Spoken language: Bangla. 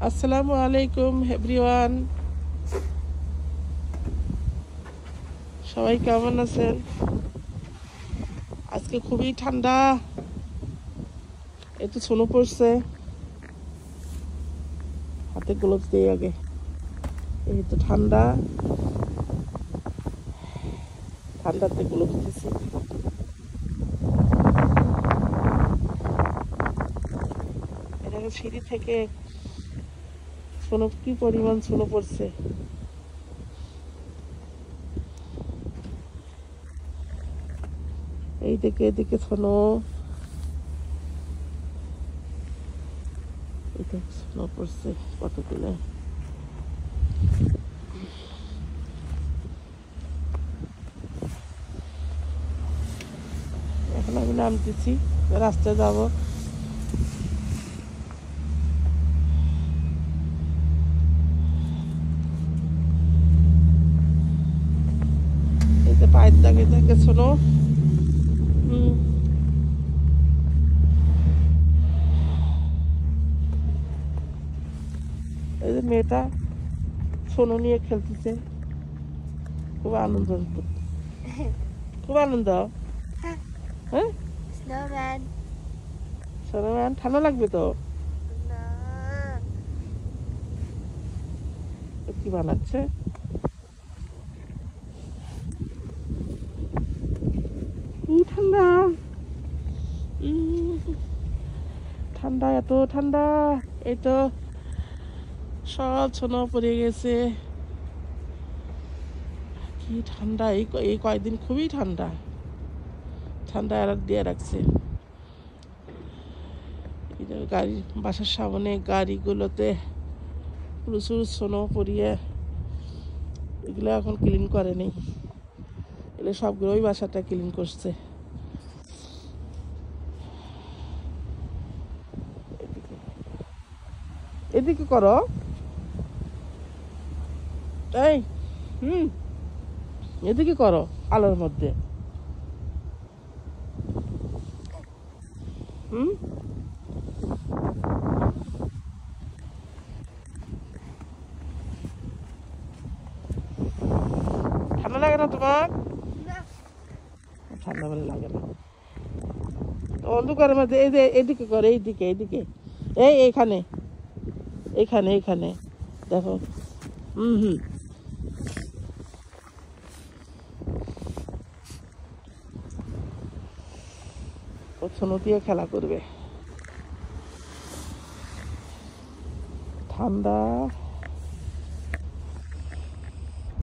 আসসালামু আলাইকুম এভরিওয়ান, সবাই কেমন আছেন? আজকে খুবই ঠান্ডা, একটু স্নো পড়ছে। হাতে গ্লোভস দিয়ে আগে, এই তো ঠান্ডা, ঠান্ডাতে গ্লোভস দিছি। এটা সিঁড়ি থেকে স্নো, কি পরিমাণ স্নো পড়ছে। এই দিকে এদিকে স্নো, এটা স্নো পড়ছে কতগুলো। এখন আমি নামতেছি, রাস্তায় যাব। এই যে পায়ের দাগে দাগে স্নো। এই যে মেয়েটা সোনো নিয়ে খেলতেছে, খুব আনন্দ, খুব আনন্দ। হ্যাঁ, Snowman. স্নোম্যান, ঠান্ডা লাগবে তো। No. কি বানাচ্ছে? ঠান্ডা, ঠান্ডা, এত ঠান্ডা। এই তো সব ছোনো পড়ে গেছে। কি ঠান্ডা, এই কয়েকদিন খুবই ঠান্ডা, ঠান্ডা আর দিয়ে রাখছে। এই যে গাড়ি, বাসার সামনে গাড়িগুলোতে প্রচুর স্নো পড়িয়ে, এগুলো এখন ক্লিন করেনি, এগুলো সবগুলো ওই বাসাটা ক্লিন করছে। এদিকে করো, এই এদিকে করো, আলোর মধ্যে। ঠান্ডা লাগে না তোমার? No. ঠান্ডা বলে লাগে না। অন্ধকারের মধ্যে এই যে এদিকে করো, এইদিকে এইদিকে, এইখানে এইখানে এইখানে দেখো। ও সোনো দিয়ে খেলা করবে, ঠান্ডা।